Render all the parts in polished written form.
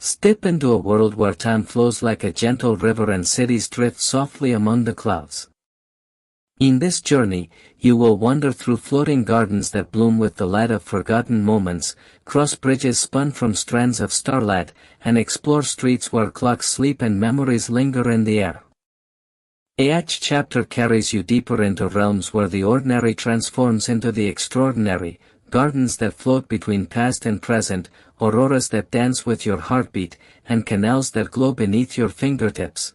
Step into a world where time flows like a gentle river and cities drift softly among the clouds. In this journey, you will wander through floating gardens that bloom with the light of forgotten moments, cross bridges spun from strands of starlight, and explore streets where clocks sleep and memories linger in the air. Each chapter carries you deeper into realms where the ordinary transforms into the extraordinary, gardens that float between past and present, auroras that dance with your heartbeat, and canals that glow beneath your fingertips.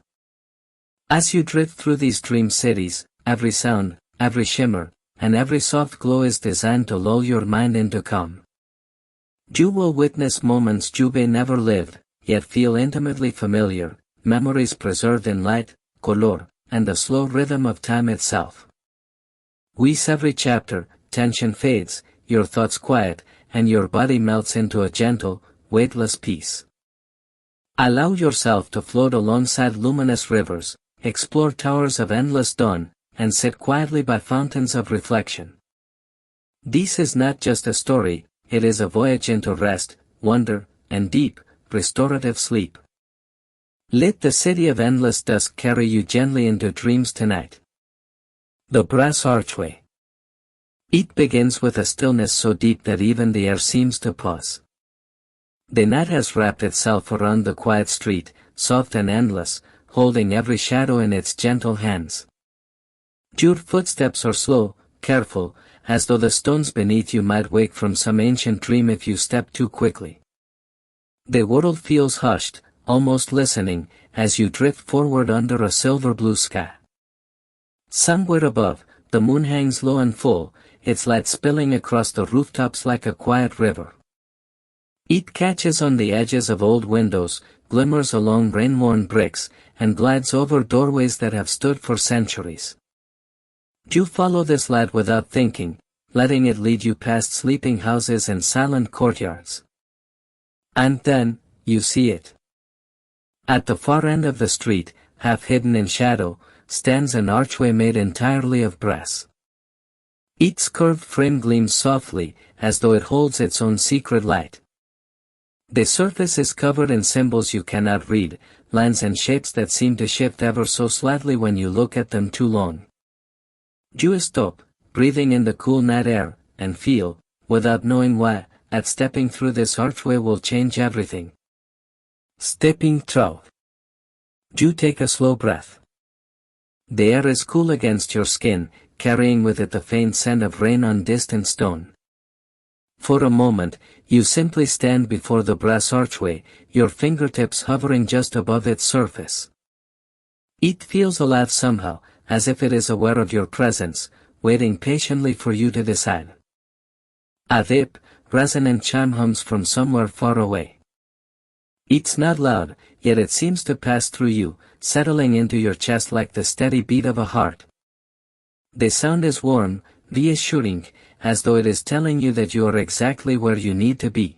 As you drift through these dream cities, every sound, every shimmer, and every soft glow is designed to lull your mind into calm. You will witness moments you may never lived, yet feel intimately familiar, memories preserved in light, color, and the slow rhythm of time itself. With every chapter, tension fades, your thoughts quiet, and your body melts into a gentle, weightless peace. Allow yourself to float alongside luminous rivers, explore towers of endless dawn, and sit quietly by fountains of reflection. This is not just a story, it is a voyage into rest, wonder, and deep, restorative sleep. Let the city of endless dusk carry you gently into dreams tonight. The Brass Archway. It begins with a stillness so deep that even the air seems to pause. The night has wrapped itself around the quiet street, soft and endless, holding every shadow in its gentle hands. Your footsteps are slow, careful, as though the stones beneath you might wake from some ancient dream if you step too quickly. The world feels hushed, almost listening, as you drift forward under a silver blue sky. Somewhere above, the moon hangs low and full, its light spilling across the rooftops like a quiet river. It catches on the edges of old windows, glimmers along rain-worn bricks, and glides over doorways that have stood for centuries. You follow this light without thinking, letting it lead you past sleeping houses and silent courtyards. And then, you see it. At the far end of the street, half hidden in shadow, stands an archway made entirely of brass. Its curved frame gleams softly, as though it holds its own secret light. The surface is covered in symbols you cannot read, lines and shapes that seem to shift ever so slightly when you look at them too long. You stop, breathing in the cool night air, and feel, without knowing why, that stepping through this archway will change everything. Stepping through. You take a slow breath. The air is cool against your skin, carrying with it the faint scent of rain on distant stone. For a moment, you simply stand before the brass archway, your fingertips hovering just above its surface. It feels alive somehow, as if it is aware of your presence, waiting patiently for you to decide. A deep, resonant chime hums from somewhere far away. It's not loud, yet it seems to pass through you, settling into your chest like the steady beat of a heart. The sound is warm, reassuring, as though it is telling you that you are exactly where you need to be.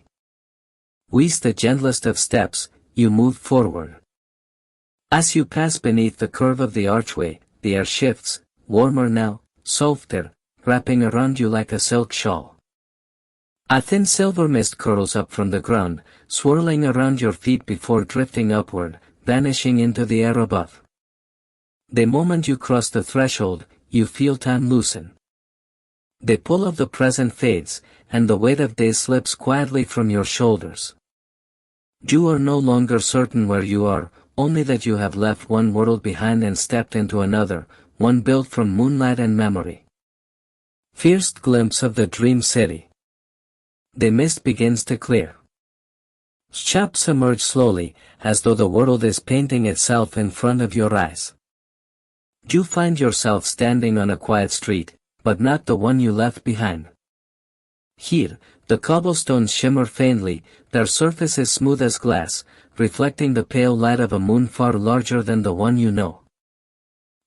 With the gentlest of steps, you move forward. As you pass beneath the curve of the archway, the air shifts, warmer now, softer, wrapping around you like a silk shawl. A thin silver mist curls up from the ground, swirling around your feet before drifting upward, vanishing into the air above. The moment you cross the threshold, you feel time loosen. The pull of the present fades, and the weight of days slips quietly from your shoulders. You are no longer certain where you are, only that you have left one world behind and stepped into another, one built from moonlight and memory. First glimpse of the dream city. The mist begins to clear. Shops emerge slowly, as though the world is painting itself in front of your eyes. You find yourself standing on a quiet street, but not the one you left behind. Here, the cobblestones shimmer faintly, their surface is smooth as glass, reflecting the pale light of a moon far larger than the one you know.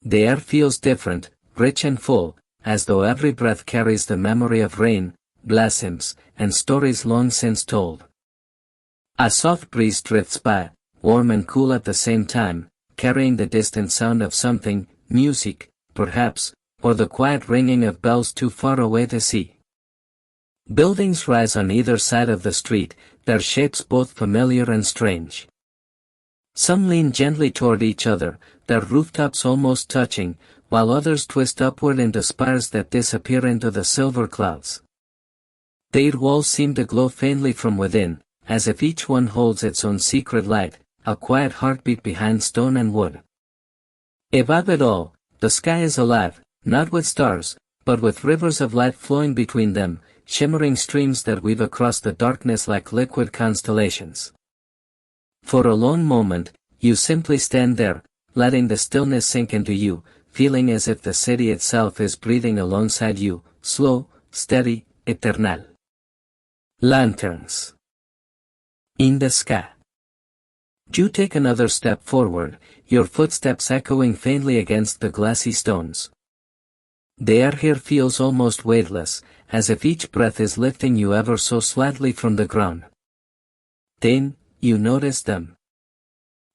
The air feels different, rich and full, as though every breath carries the memory of rain, blossoms, and stories long since told. A soft breeze drifts by, warm and cool at the same time, carrying the distant sound of something, music, perhaps, or the quiet ringing of bells too far away to see. Buildings rise on either side of the street, their shapes both familiar and strange. Some lean gently toward each other, their rooftops almost touching, while others twist upward into spires that disappear into the silver clouds. Their walls seem to glow faintly from within, as if each one holds its own secret light, a quiet heartbeat behind stone and wood. Above it all, the sky is alive, not with stars, but with rivers of light flowing between them, shimmering streams that weave across the darkness like liquid constellations. For a long moment, you simply stand there, letting the stillness sink into you, feeling as if the city itself is breathing alongside you, slow, steady, eternal. Lanterns. In the sky. You take another step forward, your footsteps echoing faintly against the glassy stones. The air here feels almost weightless, as if each breath is lifting you ever so slightly from the ground. Then, you notice them.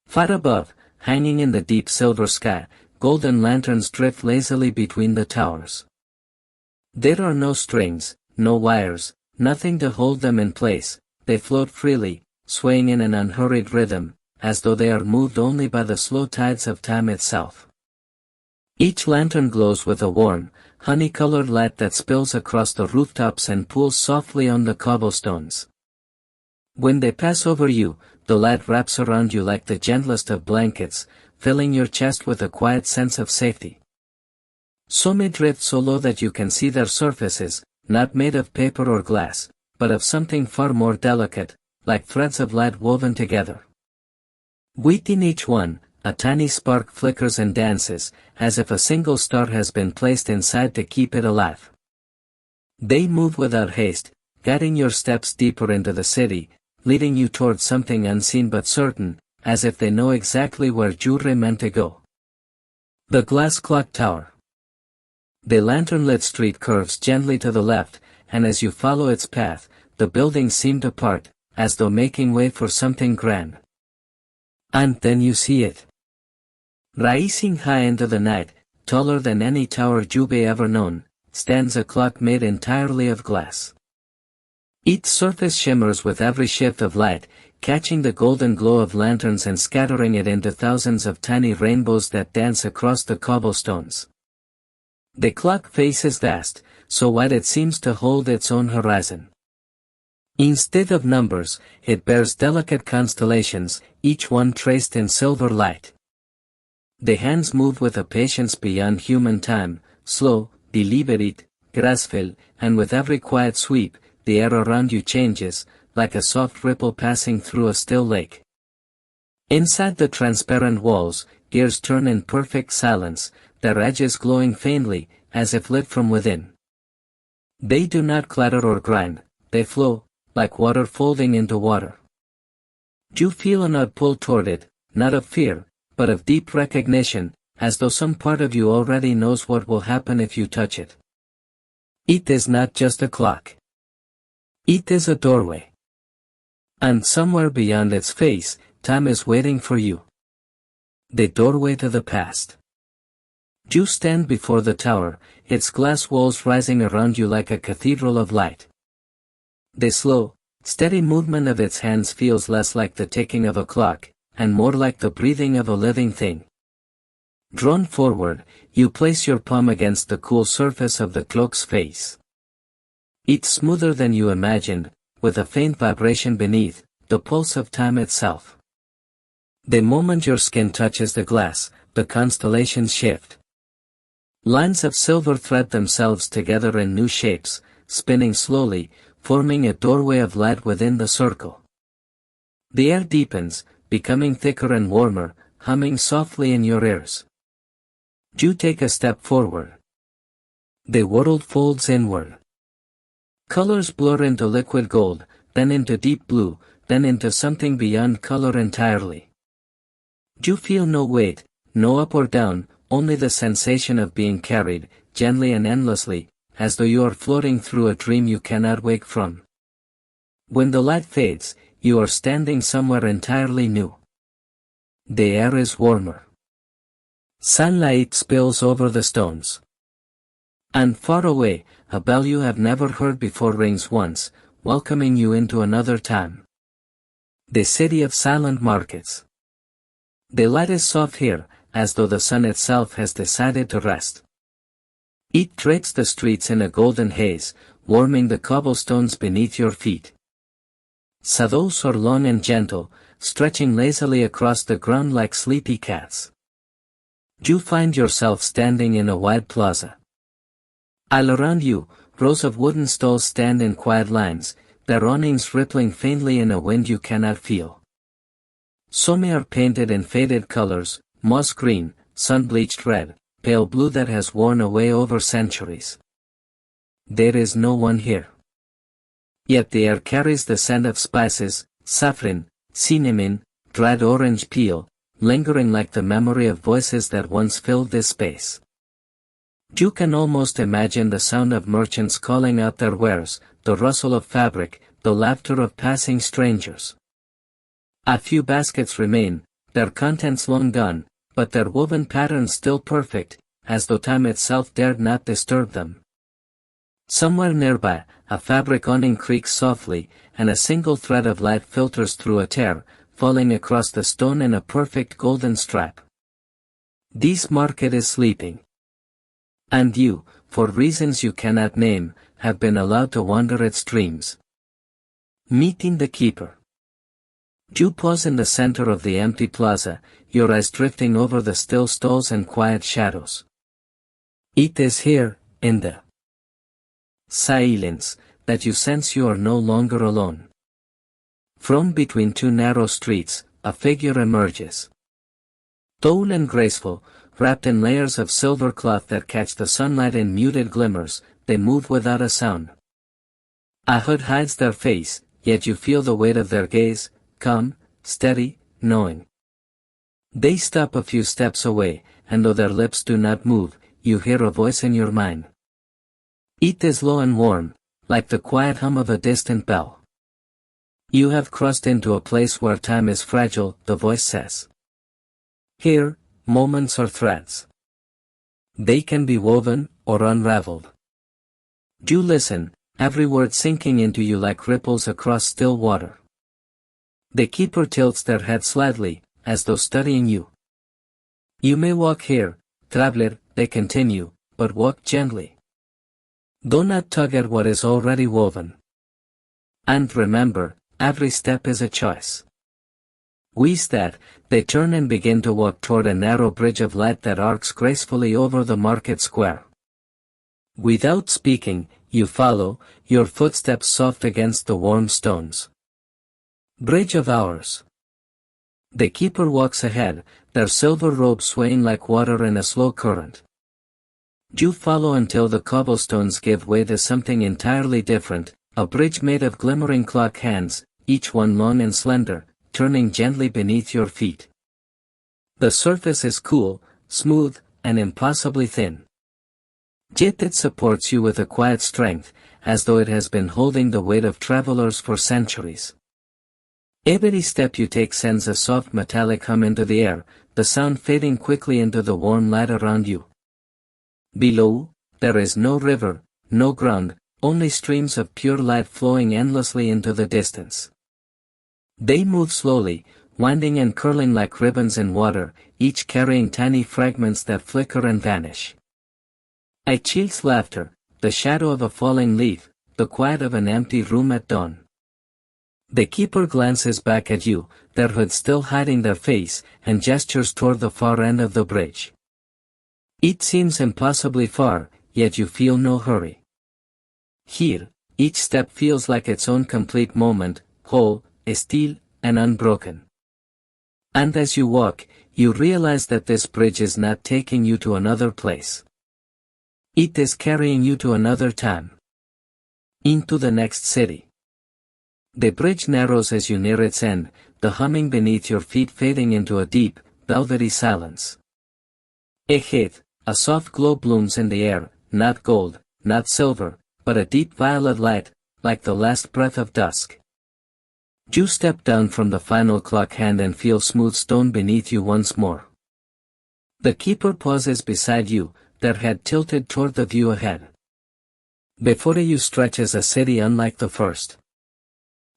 Far above, hanging in the deep silver sky, golden lanterns drift lazily between the towers. There are no strings, no wires, nothing to hold them in place, they float freely, swaying in an unhurried rhythm, as though they are moved only by the slow tides of time itself. Each lantern glows with a warm, honey-colored light that spills across the rooftops and pools softly on the cobblestones. When they pass over you, the light wraps around you like the gentlest of blankets, filling your chest with a quiet sense of safety. Some may drift so low that you can see their surfaces, not made of paper or glass, but of something far more delicate, like threads of light woven together. Within each one, a tiny spark flickers and dances, as if a single star has been placed inside to keep it alive. They move without haste, guiding your steps deeper into the city, leading you towards something unseen but certain, as if they know exactly where you're meant to go. The glass clock tower. The lantern-lit street curves gently to the left, and as you follow its path, the buildings seem to part, as though making way for something grand. And then you see it. Rising high into the night, taller than any tower you've ever known, stands a clock made entirely of glass. Its surface shimmers with every shift of light, catching the golden glow of lanterns and scattering it into thousands of tiny rainbows that dance across the cobblestones. The clock face is vast, so wide it seems to hold its own horizon. Instead of numbers, it bears delicate constellations, each one traced in silver light. The hands move with a patience beyond human time, slow, deliberate, graceful, and with every quiet sweep, the air around you changes, like a soft ripple passing through a still lake. Inside the transparent walls, gears turn in perfect silence, their edges glowing faintly, as if lit from within. They do not clatter or grind, they flow, like water folding into water. You feel an odd pull toward it, not of fear, but of deep recognition, as though some part of you already knows what will happen if you touch it. It is not just a clock. It is a doorway. And somewhere beyond its face, time is waiting for you. The doorway to the past. You stand before the tower, its glass walls rising around you like a cathedral of light. The slow, steady movement of its hands feels less like the ticking of a clock, and more like the breathing of a living thing. Drawn forward, you place your palm against the cool surface of the clock's face. It's smoother than you imagined, with a faint vibration beneath, the pulse of time itself. The moment your skin touches the glass, the constellations shift. Lines of silver thread themselves together in new shapes, spinning slowly, forming a doorway of light within the circle. The air deepens, becoming thicker and warmer, humming softly in your ears. You take a step forward. The world folds inward. Colors blur into liquid gold, then into deep blue, then into something beyond color entirely. You feel no weight, no up or down, only the sensation of being carried, gently and endlessly, as though you are floating through a dream you cannot wake from. When the light fades, you are standing somewhere entirely new. The air is warmer. Sunlight spills over the stones. And far away, a bell you have never heard before rings once, welcoming you into another time. The city of silent markets. The light is soft here, as though the sun itself has decided to rest. It drapes the streets in a golden haze, warming the cobblestones beneath your feet. Shadows are long and gentle, stretching lazily across the ground like sleepy cats. You find yourself standing in a wide plaza. All around you, rows of wooden stalls stand in quiet lines, their awnings rippling faintly in a wind you cannot feel. Some are painted in faded colors, moss green, sun-bleached red, pale blue that has worn away over centuries. There is no one here. Yet the air carries the scent of spices, saffron, cinnamon, dried orange peel, lingering like the memory of voices that once filled this space. You can almost imagine the sound of merchants calling out their wares, the rustle of fabric, the laughter of passing strangers. A few baskets remain, their contents long gone, but their woven patterns still perfect, as though time itself dared not disturb them. Somewhere nearby, a fabric awning creaks softly, and a single thread of light filters through a tear, falling across the stone in a perfect golden stripe. This market is sleeping. And you, for reasons you cannot name, have been allowed to wander its dreams. Meeting the keeper. You pause in the center of the empty plaza, your eyes drifting over the still stalls and quiet shadows. It is here, in the silence, that you sense you are no longer alone. From between two narrow streets, a figure emerges. Tall and graceful, wrapped in layers of silver cloth that catch the sunlight in muted glimmers, they move without a sound. A hood hides their face, yet you feel the weight of their gaze, calm, steady, knowing. They stop a few steps away, and though their lips do not move, you hear a voice in your mind. It is low and warm, like the quiet hum of a distant bell. You have crossed into a place where time is fragile, the voice says. Here, moments are threads. They can be woven, or unraveled. You listen, every word sinking into you like ripples across still water. The keeper tilts their head slightly, as though studying you. You may walk here, traveler, they continue, but walk gently. Do not tug at what is already woven. And remember, every step is a choice. With that, they turn and begin to walk toward a narrow bridge of light that arcs gracefully over the market square. Without speaking, you follow, your footsteps soft against the warm stones. Bridge of Hours. The keeper walks ahead, their silver robes swaying like water in a slow current. You follow until the cobblestones give way to something entirely different, a bridge made of glimmering clock hands, each one long and slender, turning gently beneath your feet. The surface is cool, smooth, and impossibly thin. Yet it supports you with a quiet strength, as though it has been holding the weight of travelers for centuries. Every step you take sends a soft metallic hum into the air, the sound fading quickly into the warm light around you. Below, there is no river, no ground, only streams of pure light flowing endlessly into the distance. They move slowly, winding and curling like ribbons in water, each carrying tiny fragments that flicker and vanish. A child's laughter, the shadow of a falling leaf, the quiet of an empty room at dawn. The keeper glances back at you, their hood still hiding their face, and gestures toward the far end of the bridge. It seems impossibly far, yet you feel no hurry. Here, each step feels like its own complete moment, whole, still, and unbroken. And as you walk, you realize that this bridge is not taking you to another place. It is carrying you to another time. Into the next city. The bridge narrows as you near its end, the humming beneath your feet fading into a deep, velvety silence. Ahead, a soft glow blooms in the air, not gold, not silver, but a deep violet light, like the last breath of dusk. You step down from the final clock hand and feel smooth stone beneath you once more. The keeper pauses beside you, their head tilted toward the view ahead. Before you stretches a city unlike the first.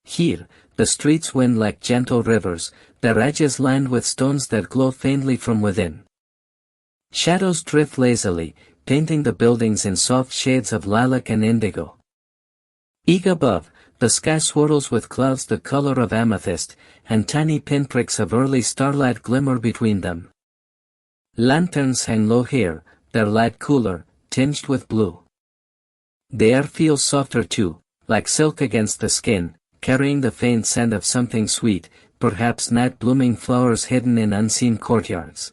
Here, the streets wind like gentle rivers, their edges lined with stones that glow faintly from within. Shadows drift lazily, painting the buildings in soft shades of lilac and indigo. Eager above, the sky swirls with clouds the color of amethyst, and tiny pinpricks of early starlight glimmer between them. Lanterns hang low here, their light cooler, tinged with blue. The air feels softer too, like silk against the skin, carrying the faint scent of something sweet, perhaps night-blooming flowers hidden in unseen courtyards.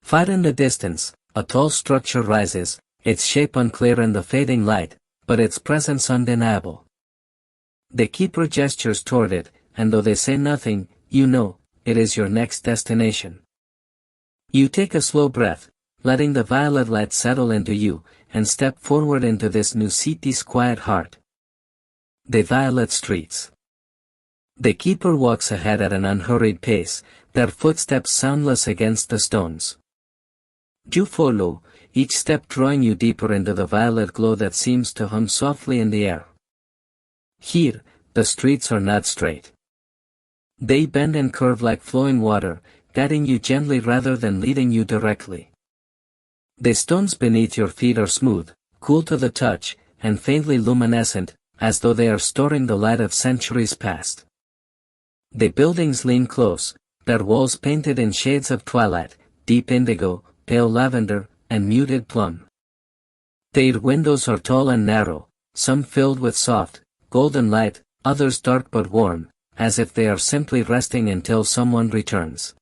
Far in the distance, a tall structure rises, its shape unclear in the fading light, but its presence undeniable. The keeper gestures toward it, and though they say nothing, you know, it is your next destination. You take a slow breath, letting the violet light settle into you, and step forward into this new city's quiet heart. The violet streets. The keeper walks ahead at an unhurried pace, their footsteps soundless against the stones. You follow, each step drawing you deeper into the violet glow that seems to hum softly in the air. Here, the streets are not straight. They bend and curve like flowing water, guiding you gently rather than leading you directly. The stones beneath your feet are smooth, cool to the touch, and faintly luminescent, as though they are storing the light of centuries past. The buildings lean close, their walls painted in shades of twilight, deep indigo, pale lavender, and muted plum. Their windows are tall and narrow, some filled with soft, golden light, others dark but warm, as if they are simply resting until someone returns.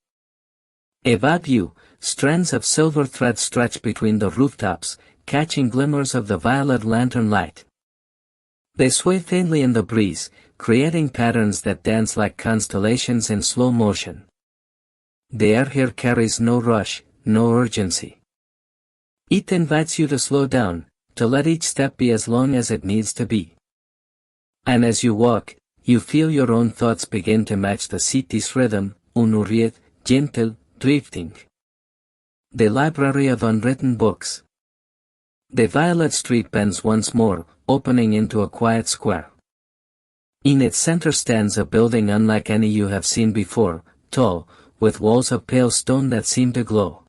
Above you, strands of silver thread stretch between the rooftops, catching glimmers of the violet lantern light. They sway faintly in the breeze, creating patterns that dance like constellations in slow motion. The air here carries no rush, no urgency. It invites you to slow down, to let each step be as long as it needs to be. And as you walk, you feel your own thoughts begin to match the city's rhythm, unhurried, gentle, drifting. The library of unwritten books. The violet street bends once more, opening into a quiet square. In its center stands a building unlike any you have seen before, tall, with walls of pale stone that seem to glow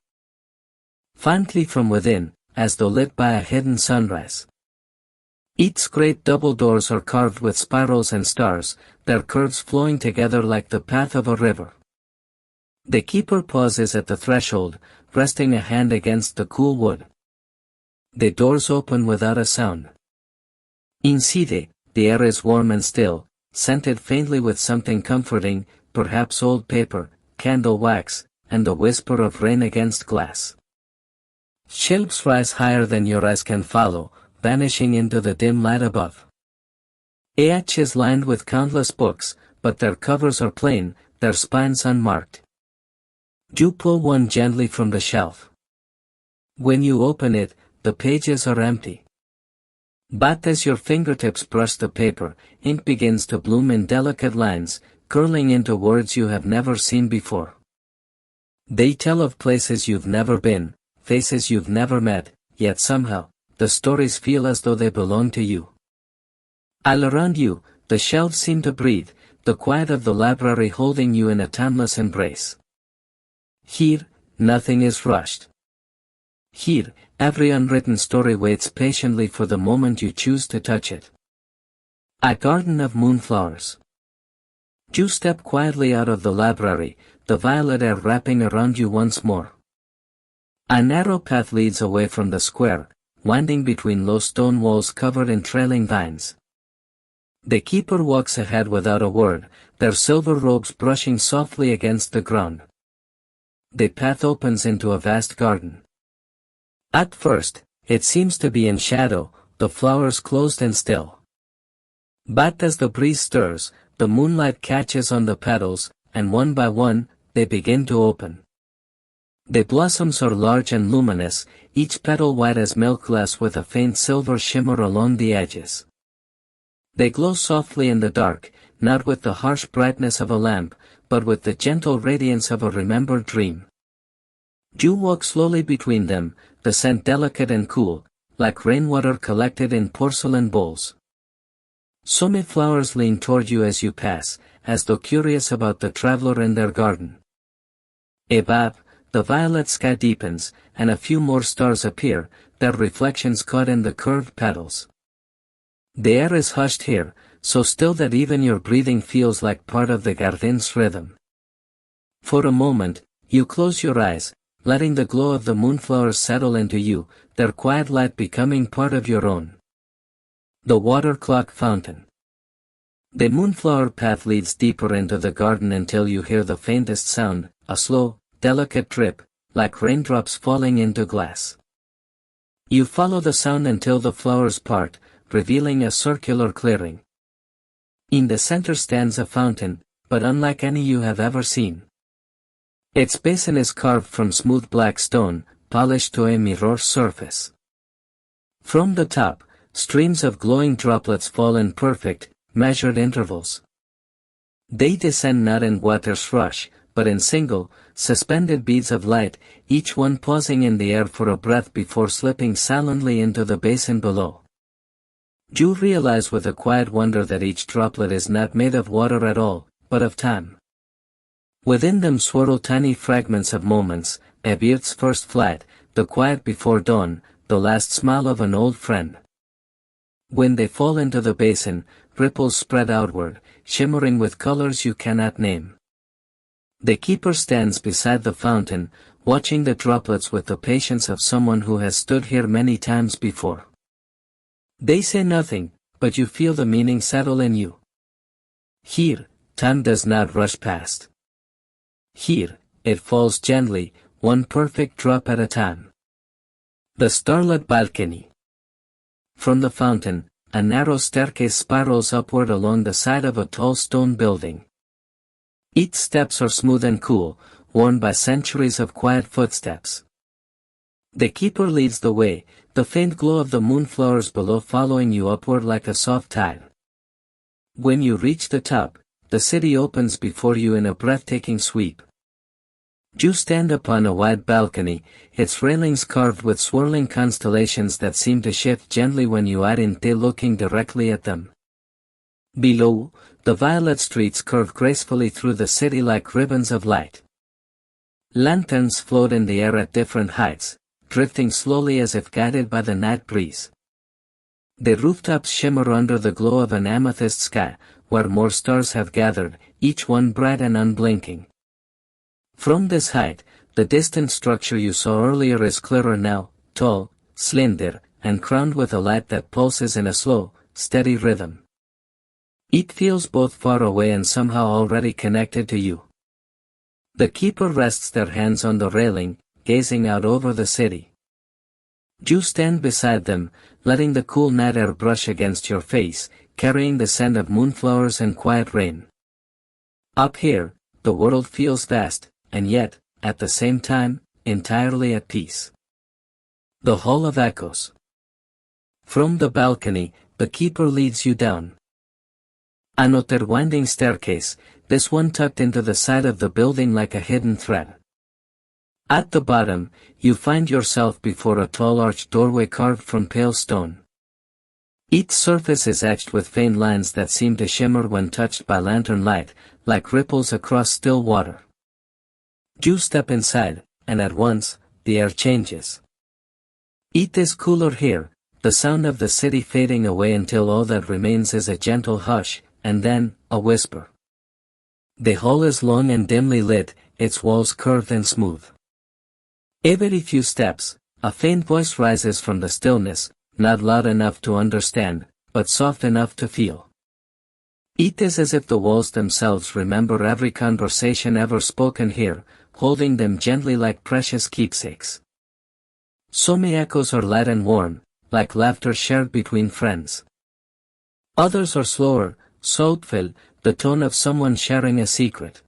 faintly from within, as though lit by a hidden sunrise. Its great double doors are carved with spirals and stars, their curves flowing together like the path of a river. The keeper pauses at the threshold, resting a hand against the cool wood. The doors open without a sound. Inside, the air is warm and still, scented faintly with something comforting, perhaps old paper, candle wax, and the whisper of rain against glass. Shelves rise higher than your eyes can follow, vanishing into the dim light above. Each is lined with countless books, but their covers are plain, their spines unmarked. You pull one gently from the shelf. When you open it, the pages are empty. But as your fingertips brush the paper, ink begins to bloom in delicate lines, curling into words you have never seen before. They tell of places you've never been, faces you've never met, yet somehow, the stories feel as though they belong to you. All around you, the shelves seem to breathe, the quiet of the library holding you in a timeless embrace. Here, nothing is rushed. Here, every unwritten story waits patiently for the moment you choose to touch it. A garden of moonflowers. You step quietly out of the library, the violet air wrapping around you once more. A narrow path leads away from the square, winding between low stone walls covered in trailing vines. The keeper walks ahead without a word, their silver robes brushing softly against the ground. The path opens into a vast garden. At first, it seems to be in shadow, the flowers closed and still. But as the breeze stirs, the moonlight catches on the petals, and one by one, they begin to open. The blossoms are large and luminous, each petal white as milk glass with a faint silver shimmer along the edges. They glow softly in the dark, not with the harsh brightness of a lamp, but with the gentle radiance of a remembered dream. You walk slowly between them, the scent delicate and cool, like rainwater collected in porcelain bowls. Some flowers lean toward you as you pass, as though curious about the traveler and their garden. Above, the violet sky deepens, and a few more stars appear, their reflections caught in the curved petals. The air is hushed here, so still that even your breathing feels like part of the garden's rhythm. For a moment, you close your eyes, letting the glow of the moonflowers settle into you, their quiet light becoming part of your own. The water clock fountain. The moonflower path leads deeper into the garden until you hear the faintest sound, a slow, delicate drip, like raindrops falling into glass. You follow the sound until the flowers part, revealing a circular clearing. In the center stands a fountain, but unlike any you have ever seen. Its basin is carved from smooth black stone, polished to a mirror surface. From the top, streams of glowing droplets fall in perfect, measured intervals. They descend not in water's rush, but in single, suspended beads of light, each one pausing in the air for a breath before slipping silently into the basin below. You realize with a quiet wonder that each droplet is not made of water at all, but of time. Within them swirl tiny fragments of moments, a bird's first flight, the quiet before dawn, the last smile of an old friend. When they fall into the basin, ripples spread outward, shimmering with colors you cannot name. The keeper stands beside the fountain, watching the droplets with the patience of someone who has stood here many times before. They say nothing, but you feel the meaning settle in you. Here, time does not rush past. Here, it falls gently, one perfect drop at a time. The starlit balcony. From the fountain, a narrow staircase spirals upward along the side of a tall stone building. Its steps are smooth and cool, worn by centuries of quiet footsteps. The keeper leads the way, the faint glow of the moonflowers below following you upward like a soft tide. When you reach the top, the city opens before you in a breathtaking sweep. You stand upon a wide balcony, its railings carved with swirling constellations that seem to shift gently when you aren't looking directly at them. Below, the violet streets curve gracefully through the city like ribbons of light. Lanterns float in the air at different heights, drifting slowly as if guided by the night breeze. The rooftops shimmer under the glow of an amethyst sky, where more stars have gathered, each one bright and unblinking. From this height, the distant structure you saw earlier is clearer now, tall, slender, and crowned with a light that pulses in a slow, steady rhythm. It feels both far away and somehow already connected to you. The keeper rests their hands on the railing, gazing out over the city. You stand beside them, letting the cool night air brush against your face, carrying the scent of moonflowers and quiet rain. Up here, the world feels vast, and yet, at the same time, entirely at peace. The Hall of Echoes. From the balcony, the keeper leads you down. Another winding staircase, this one tucked into the side of the building like a hidden thread. At the bottom, you find yourself before a tall arched doorway carved from pale stone. Its surface is etched with faint lines that seem to shimmer when touched by lantern light, like ripples across still water. You step inside, and at once, the air changes. It is cooler here, the sound of the city fading away until all that remains is a gentle hush, and then, a whisper. The hall is long and dimly lit, its walls curved and smooth. Every few steps, a faint voice rises from the stillness, not loud enough to understand, but soft enough to feel. It is as if the walls themselves remember every conversation ever spoken here, holding them gently like precious keepsakes. Some echoes are light and warm, like laughter shared between friends. Others are slower, soulful, the tone of someone sharing a secret.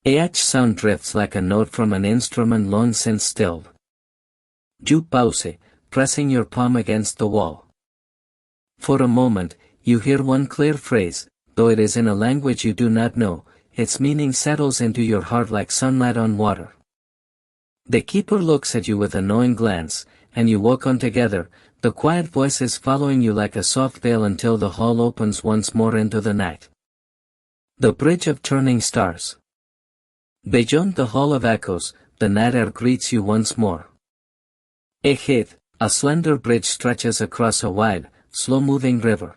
Each sound drifts like a note from an instrument long since stilled. You pause, pressing your palm against the wall. For a moment, you hear one clear phrase, though it is in a language you do not know, its meaning settles into your heart like sunlight on water. The keeper looks at you with a knowing glance, and you walk on together, the quiet voices following you like a soft veil until the hall opens once more into the night. The Bridge of Turning Stars. Beyond the Hall of Echoes, the night air greets you once more. Ahead, a slender bridge stretches across a wide, slow-moving river.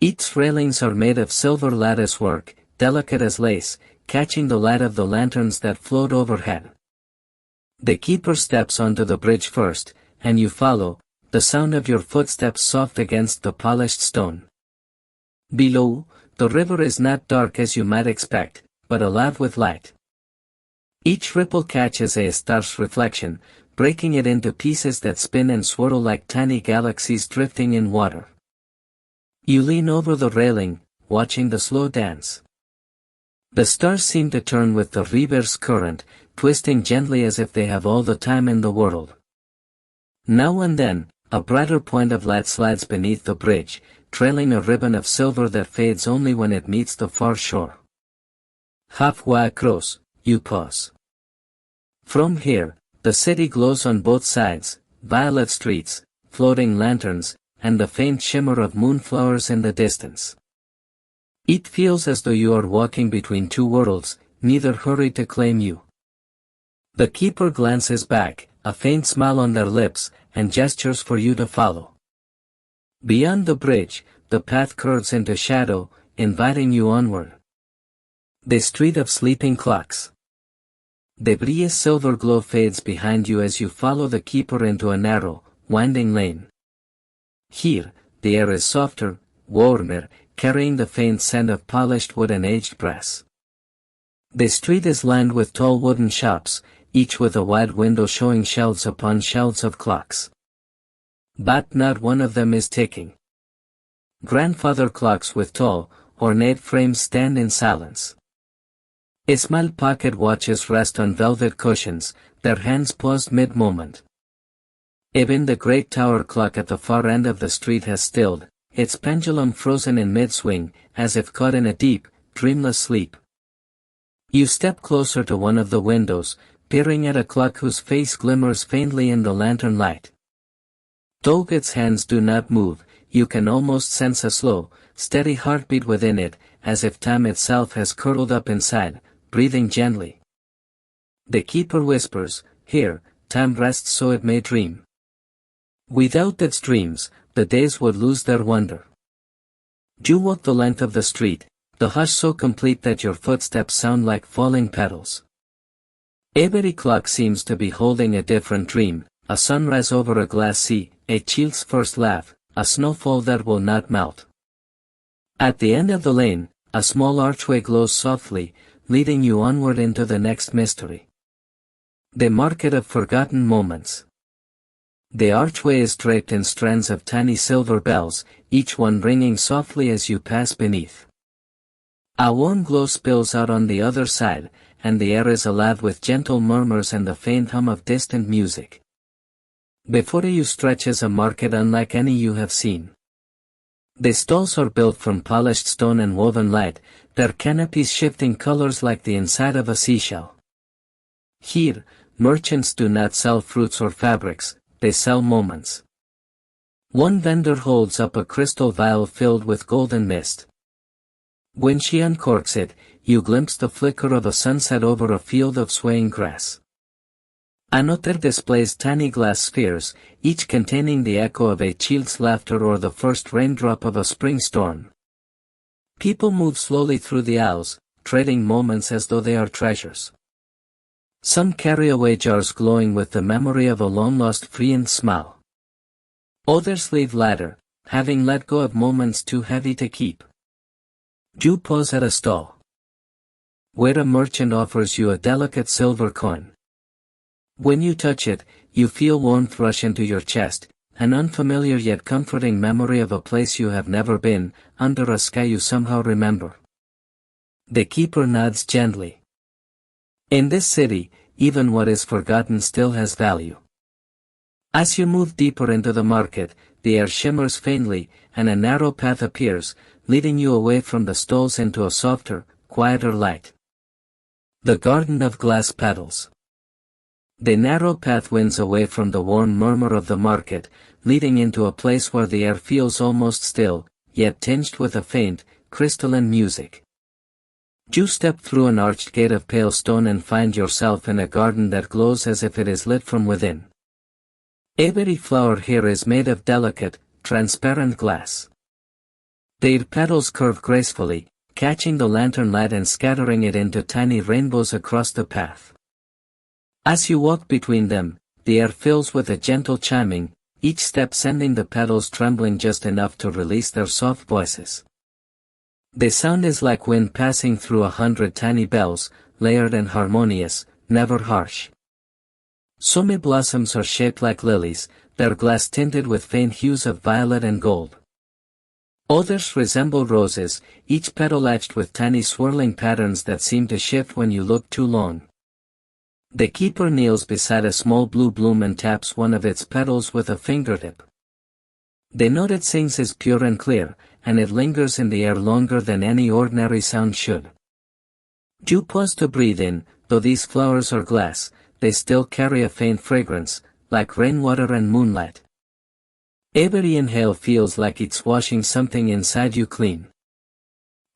Its railings are made of silver lattice work, delicate as lace, catching the light of the lanterns that float overhead. The keeper steps onto the bridge first, and you follow, the sound of your footsteps soft against the polished stone. Below, the river is not dark as you might expect, but alive with light. Each ripple catches a star's reflection, breaking it into pieces that spin and swirl like tiny galaxies drifting in water. You lean over the railing, watching the slow dance. The stars seem to turn with the river's current, twisting gently as if they have all the time in the world. Now and then, a brighter point of light slides beneath the bridge, trailing a ribbon of silver that fades only when it meets the far shore. Halfway across, you pause. From here, the city glows on both sides, violet streets, floating lanterns, and the faint shimmer of moonflowers in the distance. It feels as though you are walking between two worlds, neither hurried to claim you. The keeper glances back, a faint smile on their lips, and gestures for you to follow. Beyond the bridge, the path curves into shadow, inviting you onward. The street of sleeping clocks. The brilliant silver glow fades behind you as you follow the keeper into a narrow, winding lane. Here, the air is softer, warmer, carrying the faint scent of polished wood and aged brass. The street is lined with tall wooden shops, each with a wide window showing shelves upon shelves of clocks. But not one of them is ticking. Grandfather clocks with tall, ornate frames stand in silence. Small pocket watches rest on velvet cushions, their hands paused mid-moment. Even the great tower clock at the far end of the street has stilled, its pendulum frozen in mid-swing, as if caught in a deep, dreamless sleep. You step closer to one of the windows, peering at a clock whose face glimmers faintly in the lantern light. Though its hands do not move, you can almost sense a slow, steady heartbeat within it, as if time itself has curled up inside, breathing gently. The keeper whispers, "Here, time rests so it may dream." Without its dreams, the days would lose their wonder. You walk the length of the street, the hush so complete that your footsteps sound like falling petals. Every clock seems to be holding a different dream, a sunrise over a glass sea, a child's first laugh, a snowfall that will not melt. At the end of the lane, a small archway glows softly, leading you onward into the next mystery. The Market of Forgotten Moments. The archway is draped in strands of tiny silver bells, each one ringing softly as you pass beneath. A warm glow spills out on the other side, and the air is alive with gentle murmurs and the faint hum of distant music. Before you stretches a market unlike any you have seen. The stalls are built from polished stone and woven light, their canopies shifting colors like the inside of a seashell. Here, merchants do not sell fruits or fabrics, they sell moments. One vendor holds up a crystal vial filled with golden mist. When she uncorks it, you glimpse the flicker of a sunset over a field of swaying grass. Another displays tiny glass spheres, each containing the echo of a child's laughter or the first raindrop of a spring storm. People move slowly through the aisles, trading moments as though they are treasures. Some carry away jars glowing with the memory of a long-lost friend's smile. Others leave lighter, having let go of moments too heavy to keep. You pause at a stall, where a merchant offers you a delicate silver coin. When you touch it, you feel warmth rush into your chest, an unfamiliar yet comforting memory of a place you have never been, under a sky you somehow remember. The keeper nods gently. In this city, even what is forgotten still has value. As you move deeper into the market, the air shimmers faintly, and a narrow path appears, leading you away from the stalls into a softer, quieter light. The Garden of Glass Petals. The narrow path winds away from the warm murmur of the market, leading into a place where the air feels almost still, yet tinged with a faint, crystalline music. You step through an arched gate of pale stone and find yourself in a garden that glows as if it is lit from within. Every flower here is made of delicate, transparent glass. Their petals curve gracefully, catching the lantern light and scattering it into tiny rainbows across the path. As you walk between them, the air fills with a gentle chiming, each step sending the petals trembling just enough to release their soft voices. The sound is like wind passing through 100 tiny bells, layered and harmonious, never harsh. Some blossoms are shaped like lilies, their glass tinted with faint hues of violet and gold. Others resemble roses, each petal etched with tiny swirling patterns that seem to shift when you look too long. The keeper kneels beside a small blue bloom and taps one of its petals with a fingertip. The note it sings is pure and clear, and it lingers in the air longer than any ordinary sound should. You pause to breathe in, though these flowers are glass, they still carry a faint fragrance, like rainwater and moonlight. Every inhale feels like it's washing something inside you clean.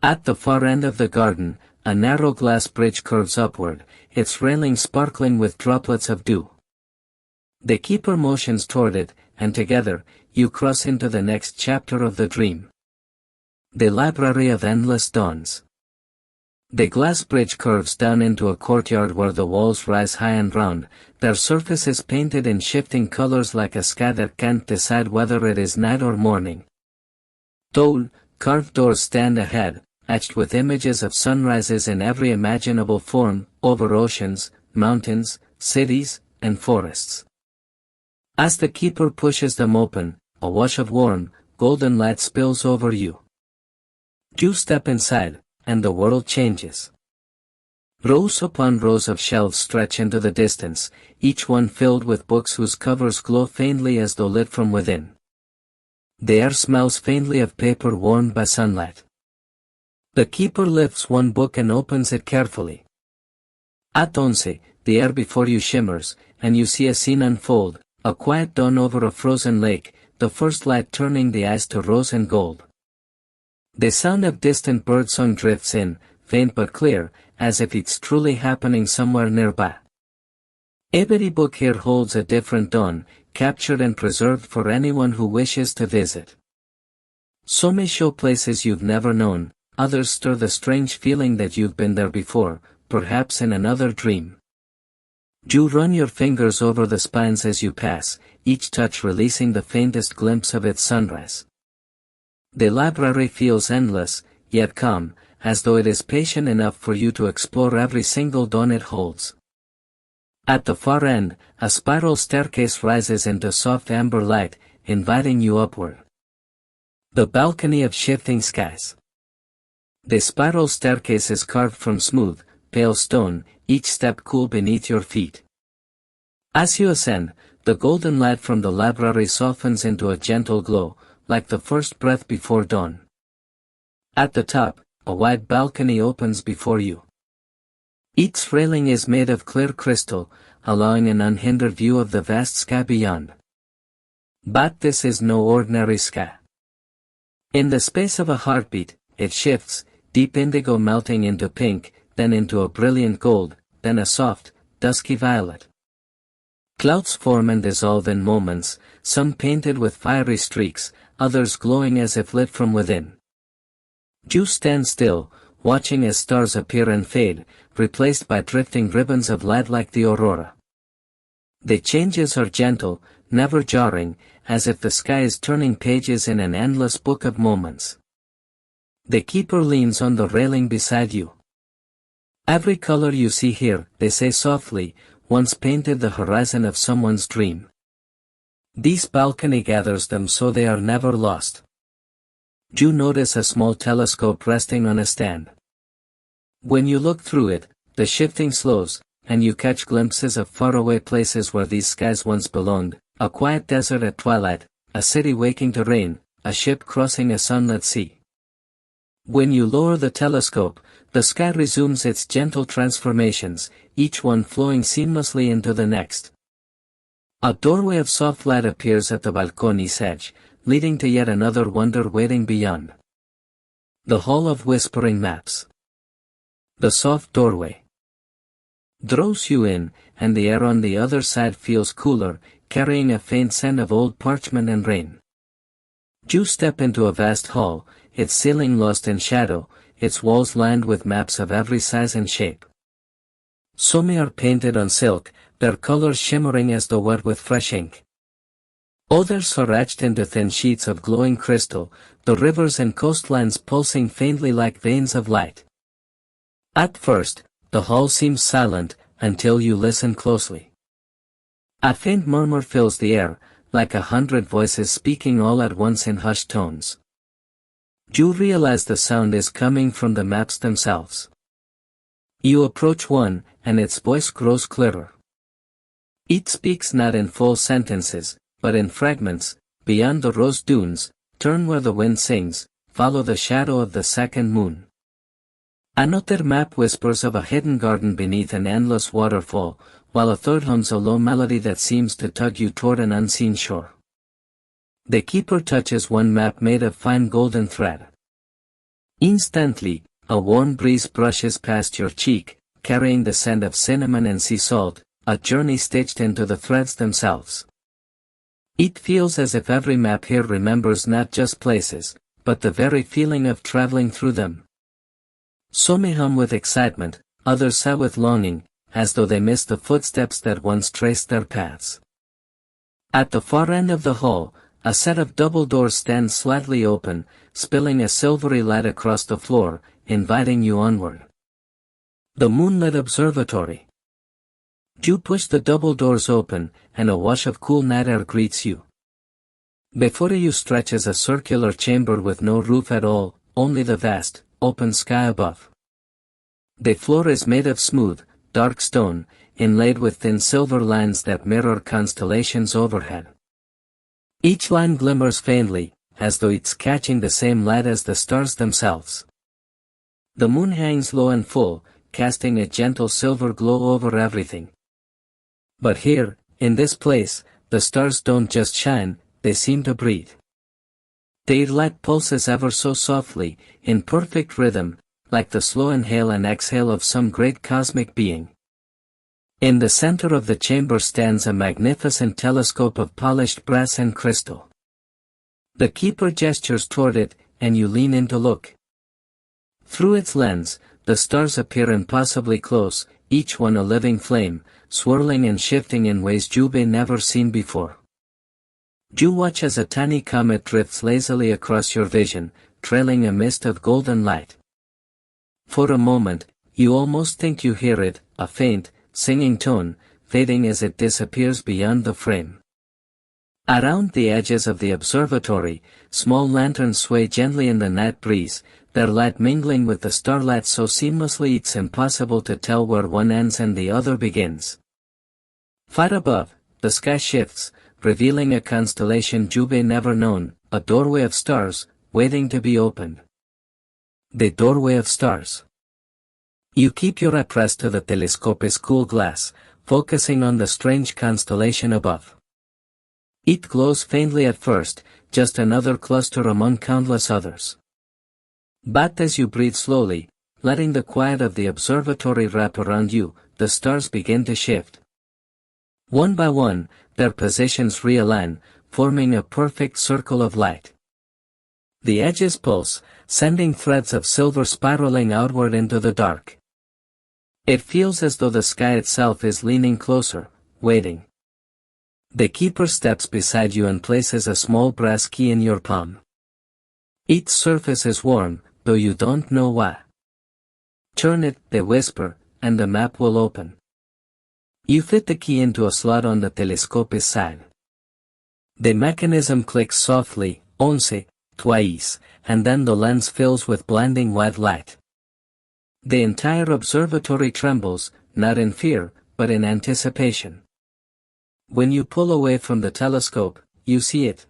At the far end of the garden, a narrow glass bridge curves upward, its railing sparkling with droplets of dew. The keeper motions toward it, and together, you cross into the next chapter of the dream. The Library of Endless Dawns. The glass bridge curves down into a courtyard where the walls rise high and round, their surfaces painted in shifting colors like a sky that can't decide whether it is night or morning. Tall, carved doors stand ahead, etched with images of sunrises in every imaginable form, over oceans, mountains, cities, and forests. As the keeper pushes them open, a wash of warm, golden light spills over you. You step inside, and the world changes. Rows upon rows of shelves stretch into the distance, each one filled with books whose covers glow faintly as though lit from within. The air smells faintly of paper warmed by sunlight. The keeper lifts one book and opens it carefully. At 11, the air before you shimmers, and you see a scene unfold, a quiet dawn over a frozen lake, the first light turning the ice to rose and gold. The sound of distant birdsong drifts in, faint but clear, as if it's truly happening somewhere nearby. Every book here holds a different dawn, captured and preserved for anyone who wishes to visit. Some may show places you've never known, others stir the strange feeling that you've been there before, perhaps in another dream. You run your fingers over the spines as you pass, each touch releasing the faintest glimpse of its sunrise. The library feels endless, yet calm, as though it is patient enough for you to explore every single dawn it holds. At the far end, a spiral staircase rises into soft amber light, inviting you upward. The balcony of shifting skies. The spiral staircase is carved from smooth, pale stone, each step cool beneath your feet. As you ascend, the golden light from the library softens into a gentle glow, like the first breath before dawn. At the top, a wide balcony opens before you. Its railing is made of clear crystal, allowing an unhindered view of the vast sky beyond. But this is no ordinary sky. In the space of a heartbeat, it shifts, deep indigo melting into pink, then into a brilliant gold, then a soft, dusky violet. Clouds form and dissolve in moments, some painted with fiery streaks, others glowing as if lit from within. You stand still, watching as stars appear and fade, replaced by drifting ribbons of light like the aurora. The changes are gentle, never jarring, as if the sky is turning pages in an endless book of moments. The keeper leans on the railing beside you. Every color you see here, they say softly, once painted the horizon of someone's dream. This balcony gathers them so they are never lost. You notice a small telescope resting on a stand. When you look through it, the shifting slows, and you catch glimpses of faraway places where these skies once belonged, a quiet desert at twilight, a city waking to rain, a ship crossing a sunlit sea. When you lower the telescope, the sky resumes its gentle transformations, each one flowing seamlessly into the next. A doorway of soft light appears at the balcony's edge, leading to yet another wonder waiting beyond. The Hall of Whispering Maps. The soft doorway draws you in, and the air on the other side feels cooler, carrying a faint scent of old parchment and rain. You step into a vast hall, its ceiling lost in shadow, its walls lined with maps of every size and shape. Some are painted on silk, their colors shimmering as though wet with fresh ink. Others are etched into thin sheets of glowing crystal, the rivers and coastlines pulsing faintly like veins of light. At first, the hall seems silent, until you listen closely. A faint murmur fills the air, like 100 voices speaking all at once in hushed tones. You realize the sound is coming from the maps themselves. You approach one, and its voice grows clearer. It speaks not in full sentences, but in fragments. Beyond the rose dunes, turn where the wind sings, follow the shadow of the second moon. Another map whispers of a hidden garden beneath an endless waterfall, while a third hums a low melody that seems to tug you toward an unseen shore. The keeper touches one map made of fine golden thread. Instantly, a warm breeze brushes past your cheek, carrying the scent of cinnamon and sea salt, a journey stitched into the threads themselves. It feels as if every map here remembers not just places, but the very feeling of traveling through them. Some may hum with excitement, others sigh with longing, as though they missed the footsteps that once traced their paths. At the far end of the hall, a set of double doors stands slightly open, spilling a silvery light across the floor, inviting you onward. The moonlit observatory. You push the double doors open, and a wash of cool night air greets you. Before you stretches a circular chamber with no roof at all, only the vast, open sky above. The floor is made of smooth, dark stone, inlaid with thin silver lines that mirror constellations overhead. Each line glimmers faintly, as though it's catching the same light as the stars themselves. The moon hangs low and full, casting a gentle silver glow over everything. But here, in this place, the stars don't just shine, they seem to breathe. Their light pulses ever so softly, in perfect rhythm, like the slow inhale and exhale of some great cosmic being. In the center of the chamber stands a magnificent telescope of polished brass and crystal. The keeper gestures toward it, and you lean in to look. Through its lens, the stars appear impossibly close, each one a living flame, swirling and shifting in ways you've never seen before. You watch as a tiny comet drifts lazily across your vision, trailing a mist of golden light. For a moment, you almost think you hear it, a faint, singing tone, fading as it disappears beyond the frame. Around the edges of the observatory, small lanterns sway gently in the night breeze, their light mingling with the starlight so seamlessly it's impossible to tell where one ends and the other begins. Far above, the sky shifts, revealing a constellation you've never known, a doorway of stars, waiting to be opened. The doorway of stars. You keep your eye pressed to the telescope's cool glass, focusing on the strange constellation above. It glows faintly at first, just another cluster among countless others. But as you breathe slowly, letting the quiet of the observatory wrap around you, the stars begin to shift. One by one, their positions realign, forming a perfect circle of light. The edges pulse, sending threads of silver spiraling outward into the dark. It feels as though the sky itself is leaning closer, waiting. The keeper steps beside you and places a small brass key in your palm. Its surface is warm, though you don't know why. Turn it, they whisper, and the map will open. You fit the key into a slot on the telescope's side. The mechanism clicks softly, once, twice, and then the lens fills with blinding white light. The entire observatory trembles, not in fear, but in anticipation. When you pull away from the telescope, you see it.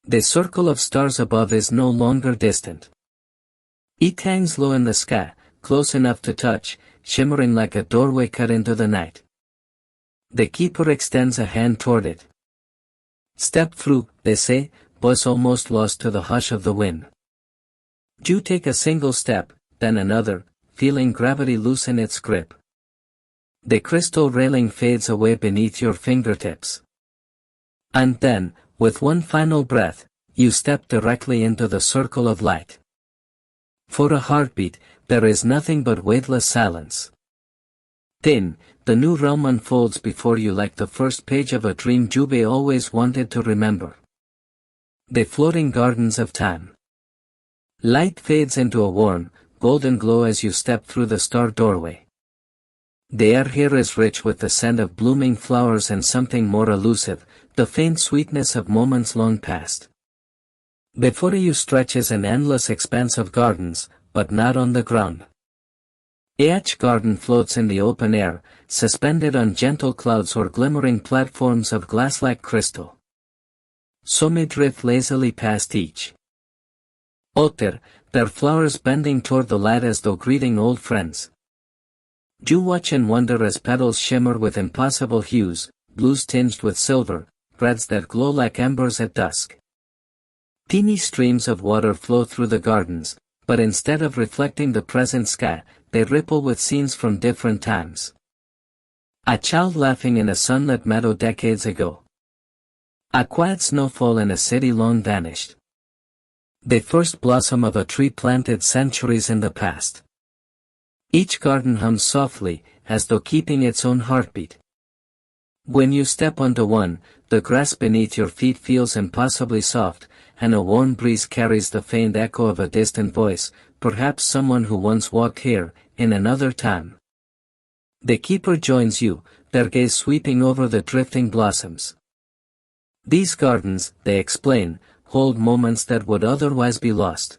The circle of stars above is no longer distant. It hangs low in the sky, close enough to touch, shimmering like a doorway cut into the night. The keeper extends a hand toward it. Step through, they say, voice almost lost to the hush of the wind. You take a single step, then another, feeling gravity loosen its grip. The crystal railing fades away beneath your fingertips. And then, with one final breath, you step directly into the circle of light. For a heartbeat, there is nothing but weightless silence. Then, the new realm unfolds before you like the first page of a dream Jube always wanted to remember. The floating gardens of time. Light fades into a warm, golden glow as you step through the star doorway. The air here is rich with the scent of blooming flowers and something more elusive, the faint sweetness of moments long past. Before you stretches an endless expanse of gardens, but not on the ground. Each garden floats in the open air, suspended on gentle clouds or glimmering platforms of glass-like crystal. Some drift lazily past each. Otter, their flowers bending toward the light as though greeting old friends. You watch and wonder as petals shimmer with impossible hues, blues tinged with silver, reds that glow like embers at dusk. Teeny streams of water flow through the gardens, but instead of reflecting the present sky, they ripple with scenes from different times. A child laughing in a sunlit meadow decades ago. A quiet snowfall in a city long vanished. The first blossom of a tree planted centuries in the past. Each garden hums softly, as though keeping its own heartbeat. When you step onto one, the grass beneath your feet feels impossibly soft, and a warm breeze carries the faint echo of a distant voice, perhaps someone who once walked here, in another time. The keeper joins you, their gaze sweeping over the drifting blossoms. These gardens, they explain, hold moments that would otherwise be lost.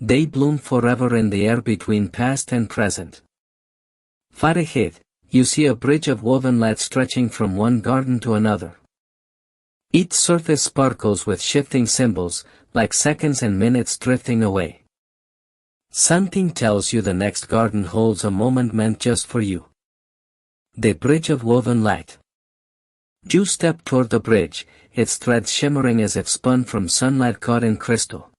They bloom forever in the air between past and present. Far ahead, you see a bridge of woven light stretching from one garden to another. Each surface sparkles with shifting symbols, like seconds and minutes drifting away. Something tells you the next garden holds a moment meant just for you. The bridge of woven light. You step toward the bridge, its threads shimmering as if spun from sunlight caught in crystal.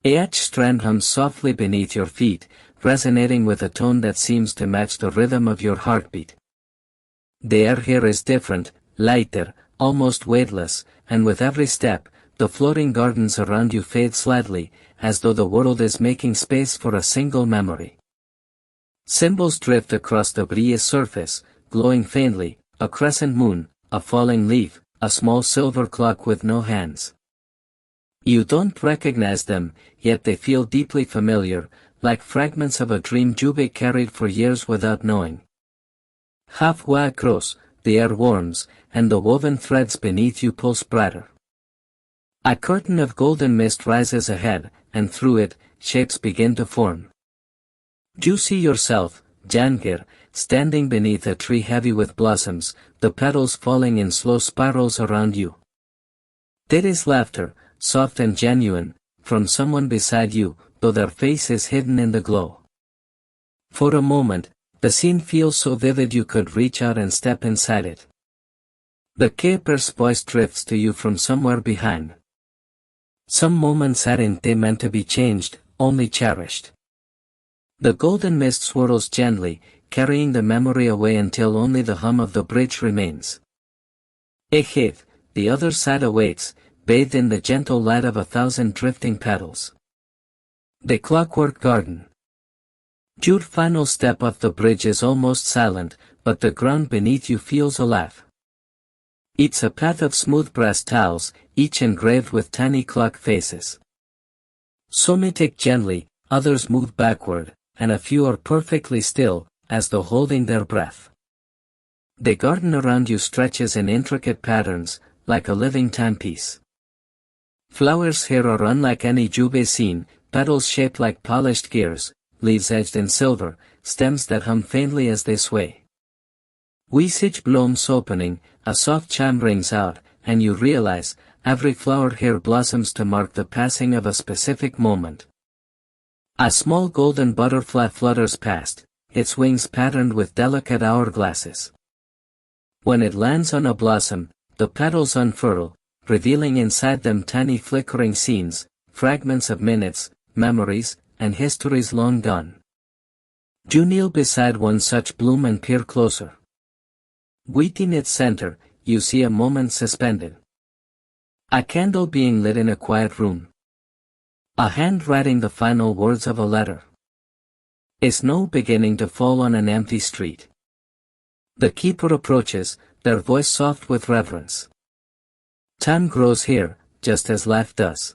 Each strand hums softly beneath your feet, resonating with a tone that seems to match the rhythm of your heartbeat. The air here is different, lighter, almost weightless, and with every step, the floating gardens around you fade slightly, as though the world is making space for a single memory. Symbols drift across the breeze surface, glowing faintly, a crescent moon, a falling leaf, a small silver clock with no hands. You don't recognize them, yet they feel deeply familiar, like fragments of a dream Jube carried for years without knowing. Halfway across, the air warms, and the woven threads beneath you pulse brighter. A curtain of golden mist rises ahead, and through it, shapes begin to form. You see yourself, Jangir, standing beneath a tree heavy with blossoms, the petals falling in slow spirals around you. There is laughter, soft and genuine, from someone beside you, though their face is hidden in the glow. For a moment, the scene feels so vivid you could reach out and step inside it. The keeper's voice drifts to you from somewhere behind. Some moments aren't they meant to be changed, only cherished. The golden mist swirls gently, carrying the memory away until only the hum of the bridge remains. Ahead, the other side awaits, bathed in the gentle light of 1,000 drifting petals. The clockwork garden. Your final step off the bridge is almost silent, but the ground beneath you feels alive. It's a path of smooth brass tiles, each engraved with tiny clock faces. Some tick gently, others move backward, and a few are perfectly still, as though holding their breath. The garden around you stretches in intricate patterns, like a living timepiece. Flowers here are unlike any Jube seen, petals shaped like polished gears, leaves edged in silver, stems that hum faintly as they sway. Each blooms opening, a soft chime rings out, and you realize, every flower here blossoms to mark the passing of a specific moment. A small golden butterfly flutters past, its wings patterned with delicate hourglasses. When it lands on a blossom, the petals unfurl, revealing inside them tiny flickering scenes, fragments of minutes, memories, and histories long gone. You kneel beside one such bloom and peer closer. Within its center, you see a moment suspended. A candle being lit in a quiet room. A hand writing the final words of a letter. A snow beginning to fall on an empty street. The keeper approaches, their voice soft with reverence. Time grows here, just as life does.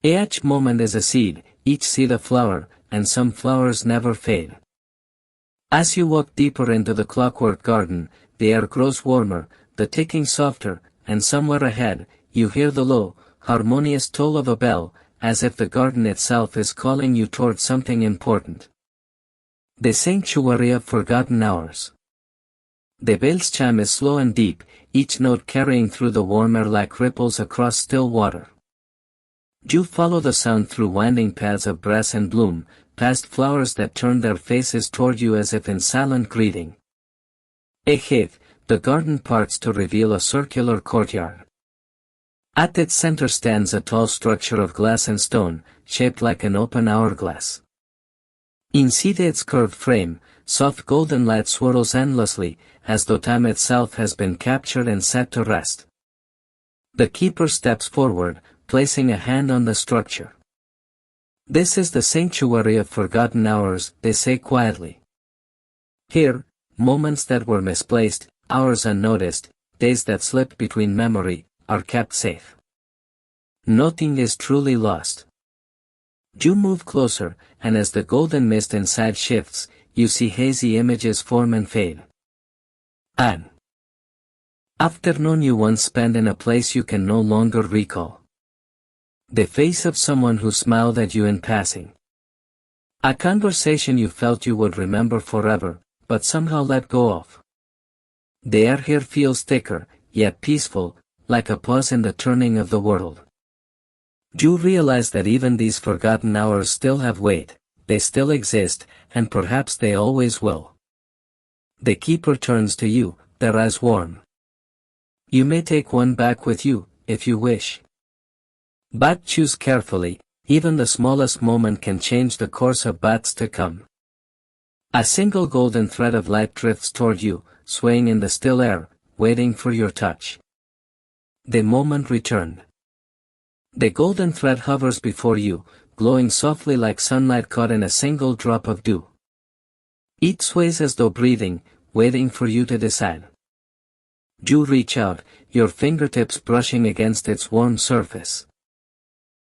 Each moment is a seed, each seed a flower, and some flowers never fade. As you walk deeper into the clockwork garden, the air grows warmer, the ticking softer, and somewhere ahead, you hear the low, harmonious toll of a bell, as if the garden itself is calling you toward something important. The sanctuary of forgotten hours. The bell's chime is slow and deep, each note carrying through the warm air like ripples across still water. You follow the sound through winding paths of brass and bloom, past flowers that turn their faces toward you as if in silent greeting. Ahead, the garden parts to reveal a circular courtyard. At its center stands a tall structure of glass and stone, shaped like an open hourglass. Inside its curved frame, soft golden light swirls endlessly, as though time itself has been captured and set to rest. The keeper steps forward, placing a hand on the structure. This is the sanctuary of forgotten hours, they say quietly. Here, moments that were misplaced, hours unnoticed, days that slipped between memory, are kept safe. Nothing is truly lost. You move closer, and as the golden mist inside shifts, you see hazy images form and fade. An afternoon you once spent in a place you can no longer recall. The face of someone who smiled at you in passing. A conversation you felt you would remember forever, but somehow let go of. The air here feels thicker, yet peaceful, like a pause in the turning of the world. You realize that even these forgotten hours still have weight, they still exist, and perhaps they always will. The keeper turns to you, their eyes warm. You may take one back with you, if you wish. But choose carefully, even the smallest moment can change the course of baths to come. A single golden thread of light drifts toward you, swaying in the still air, waiting for your touch. The moment returned. The golden thread hovers before you, glowing softly like sunlight caught in a single drop of dew. It sways as though breathing, waiting for you to decide. You reach out, your fingertips brushing against its warm surface.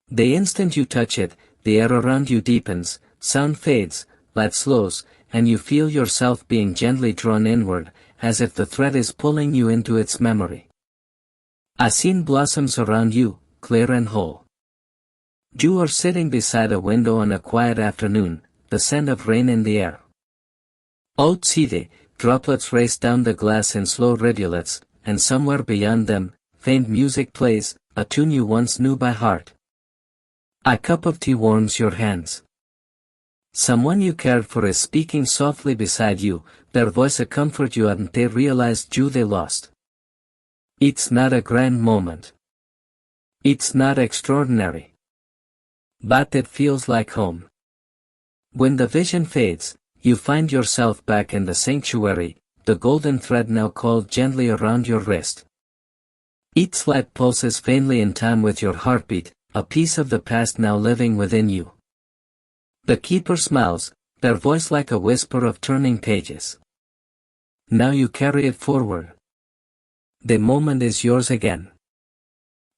The instant you touch it, the air around you deepens, sound fades, light slows, and you feel yourself being gently drawn inward, as if the thread is pulling you into its memory. A scene blossoms around you, clear and whole. You are sitting beside a window on a quiet afternoon, the scent of rain in the air. Outside, droplets race down the glass in slow rivulets, and somewhere beyond them, faint music plays, a tune you once knew by heart. A cup of tea warms your hands. Someone you cared for is speaking softly beside you, their voice a comfort you hadn't realized they lost. It's not a grand moment. It's not extraordinary. But it feels like home. When the vision fades, you find yourself back in the sanctuary, the golden thread now coiled gently around your wrist. Its light pulses faintly in time with your heartbeat, a piece of the past now living within you. The keeper smiles, their voice like a whisper of turning pages. Now you carry it forward. The moment is yours again.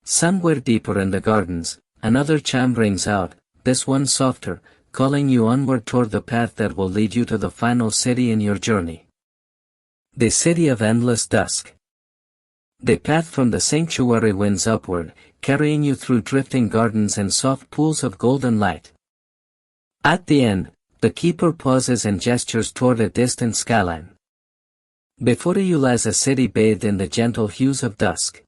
Somewhere deeper in the gardens, another chime rings out, this one softer, calling you onward toward the path that will lead you to the final city in your journey. The city of endless dusk. The path from the sanctuary winds upward, carrying you through drifting gardens and soft pools of golden light. At the end, the keeper pauses and gestures toward a distant skyline. Before you lies a city bathed in the gentle hues of dusk.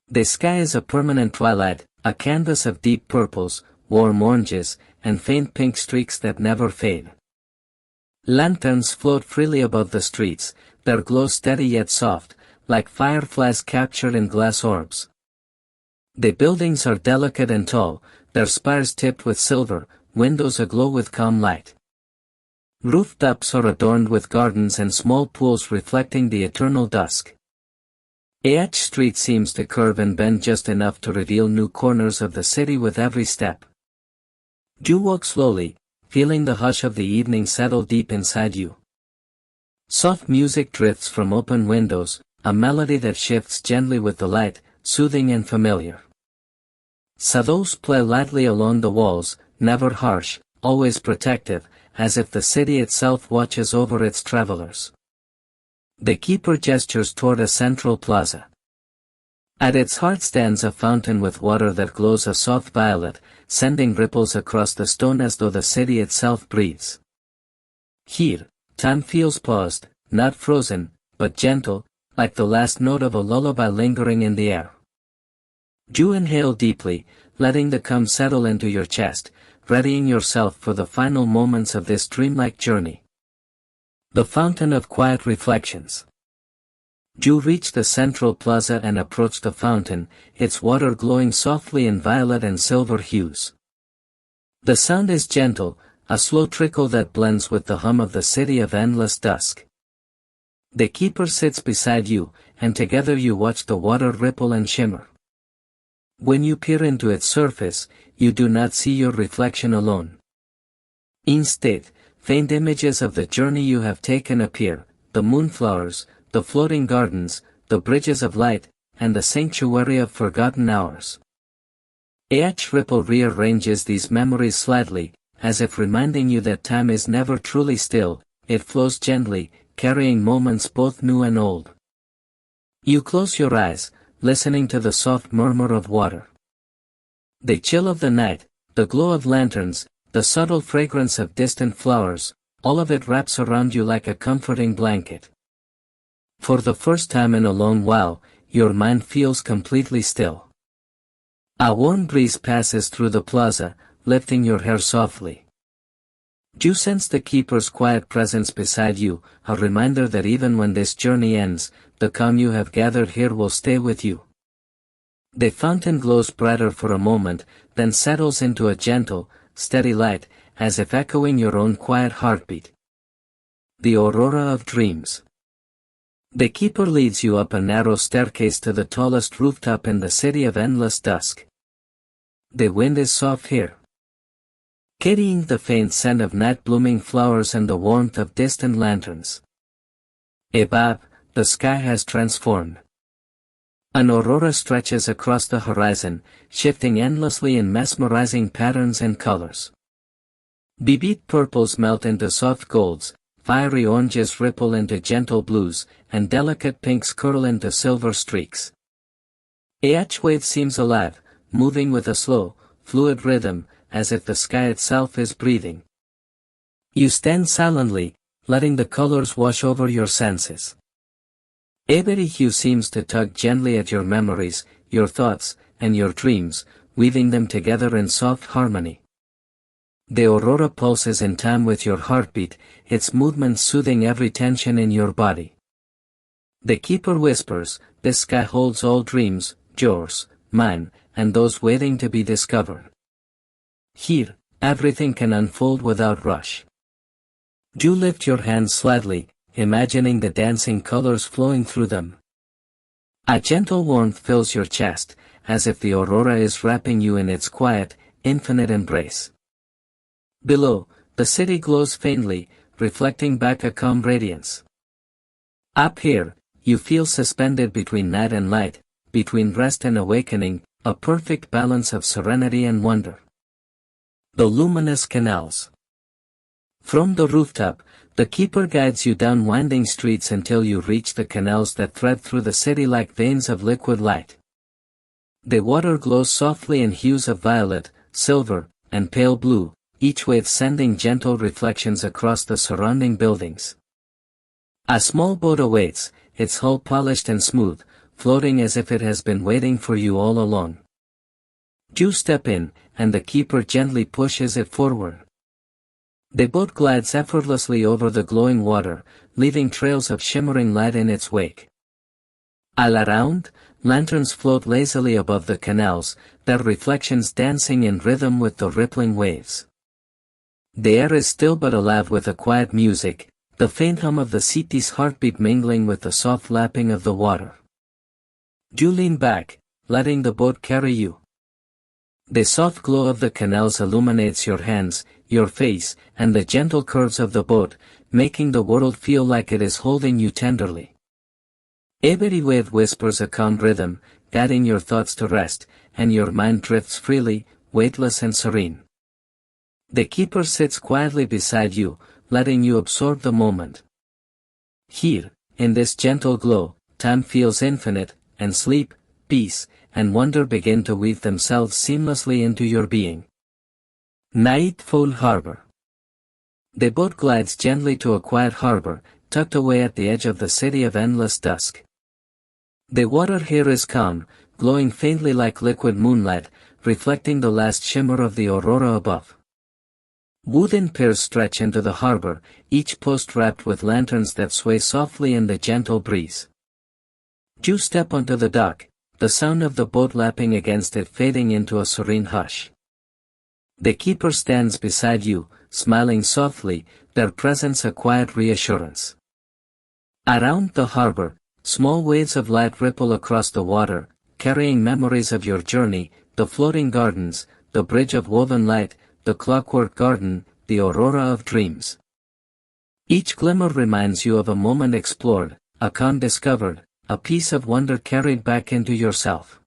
The sky is a permanent twilight, a canvas of deep purples, warm oranges, and faint pink streaks that never fade. Lanterns float freely above the streets, their glow steady yet soft, like fireflies captured in glass orbs. The buildings are delicate and tall, their spires tipped with silver, windows aglow with calm light. Rooftops are adorned with gardens and small pools reflecting the eternal dusk. Each street seems to curve and bend just enough to reveal new corners of the city with every step. You walk slowly, feeling the hush of the evening settle deep inside you. Soft music drifts from open windows, a melody that shifts gently with the light, soothing and familiar. Shadows play lightly along the walls, never harsh, always protective, as if the city itself watches over its travelers. The keeper gestures toward a central plaza. At its heart stands a fountain with water that glows a soft violet, sending ripples across the stone as though the city itself breathes. Here, time feels paused, not frozen, but gentle, like the last note of a lullaby lingering in the air. You inhale deeply, letting the calm settle into your chest, readying yourself for the final moments of this dreamlike journey. The Fountain of Quiet Reflections. You reach the central plaza and approach the fountain, its water glowing softly in violet and silver hues. The sound is gentle, a slow trickle that blends with the hum of the city of endless dusk. The keeper sits beside you, and together you watch the water ripple and shimmer. When you peer into its surface, you do not see your reflection alone. Instead, faint images of the journey you have taken appear, the moonflowers, the floating gardens, the bridges of light, and the sanctuary of forgotten hours. Each ripple rearranges these memories slightly, as if reminding you that time is never truly still, it flows gently, carrying moments both new and old. You close your eyes, listening to the soft murmur of water. The chill of the night, the glow of lanterns, the subtle fragrance of distant flowers, all of it wraps around you like a comforting blanket. For the first time in a long while, your mind feels completely still. A warm breeze passes through the plaza, lifting your hair softly. You sense the keeper's quiet presence beside you, a reminder that even when this journey ends, the calm you have gathered here will stay with you. The fountain glows brighter for a moment, then settles into a gentle, steady light, as if echoing your own quiet heartbeat. The Aurora of Dreams. The keeper leads you up a narrow staircase to the tallest rooftop in the city of endless dusk. The wind is soft here, carrying the faint scent of night-blooming flowers and the warmth of distant lanterns. Above, the sky has transformed. An aurora stretches across the horizon, shifting endlessly in mesmerizing patterns and colors. Vivid purples melt into soft golds, fiery oranges ripple into gentle blues, and delicate pinks curl into silver streaks. Each wave seems alive, moving with a slow, fluid rhythm, as if the sky itself is breathing. You stand silently, letting the colors wash over your senses. Every hue seems to tug gently at your memories, your thoughts, and your dreams, weaving them together in soft harmony. The aurora pulses in time with your heartbeat, its movement soothing every tension in your body. The keeper whispers, "This sky holds all dreams, yours, mine, and those waiting to be discovered. Here, everything can unfold without rush." You lift your hands slightly, imagining the dancing colors flowing through them. A gentle warmth fills your chest, as if the aurora is wrapping you in its quiet, infinite embrace. Below, the city glows faintly, reflecting back a calm radiance. Up here, you feel suspended between night and light, between rest and awakening, a perfect balance of serenity and wonder. The luminous canals. From the rooftop, the keeper guides you down winding streets until you reach the canals that thread through the city like veins of liquid light. The water glows softly in hues of violet, silver, and pale blue, each wave sending gentle reflections across the surrounding buildings. A small boat awaits, its hull polished and smooth, floating as if it has been waiting for you all along. You step in, and the keeper gently pushes it forward. The boat glides effortlessly over the glowing water, leaving trails of shimmering light in its wake. All around, lanterns float lazily above the canals, their reflections dancing in rhythm with the rippling waves. The air is still but alive with a quiet music, the faint hum of the city's heartbeat mingling with the soft lapping of the water. You lean back, letting the boat carry you. The soft glow of the canals illuminates your hands, your face, and the gentle curves of the boat, making the world feel like it is holding you tenderly. Every wave whispers a calm rhythm, guiding your thoughts to rest, and your mind drifts freely, weightless and serene. The keeper sits quietly beside you, letting you absorb the moment. Here, in this gentle glow, time feels infinite, and sleep, peace, and wonder begin to weave themselves seamlessly into your being. Nightfall Harbor. The boat glides gently to a quiet harbor, tucked away at the edge of the city of endless dusk. The water here is calm, glowing faintly like liquid moonlight, reflecting the last shimmer of the aurora above. Wooden piers stretch into the harbor, each post wrapped with lanterns that sway softly in the gentle breeze. You step onto the dock, the sound of the boat lapping against it fading into a serene hush. The keeper stands beside you, smiling softly, their presence a quiet reassurance. Around the harbor, small waves of light ripple across the water, carrying memories of your journey, the floating gardens, the bridge of woven light, the clockwork garden, the aurora of dreams. Each glimmer reminds you of a moment explored, a calm discovered, a piece of wonder carried back into yourself.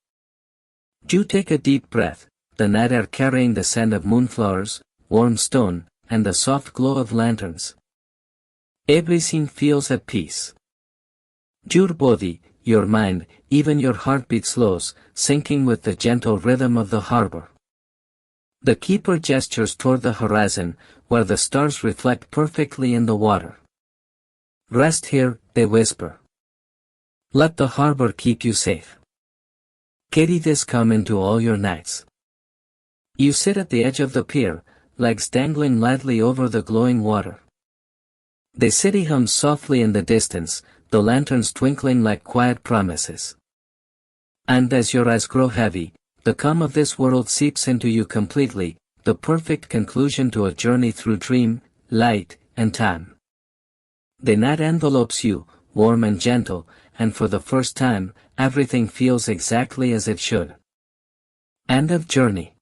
You take a deep breath, the night air carrying the scent of moonflowers, warm stone, and the soft glow of lanterns. Everything feels at peace. Your body, your mind, even your heartbeat slows, syncing with the gentle rhythm of the harbor. The keeper gestures toward the horizon, where the stars reflect perfectly in the water. Rest here, they whisper. Let the harbor keep you safe. Carry this calm into all your nights. You sit at the edge of the pier, legs dangling lightly over the glowing water. The city hums softly in the distance, the lanterns twinkling like quiet promises. And as your eyes grow heavy, the calm of this world seeps into you completely, the perfect conclusion to a journey through dream, light, and time. The night envelopes you, warm and gentle, and for the first time, everything feels exactly as it should. End of journey.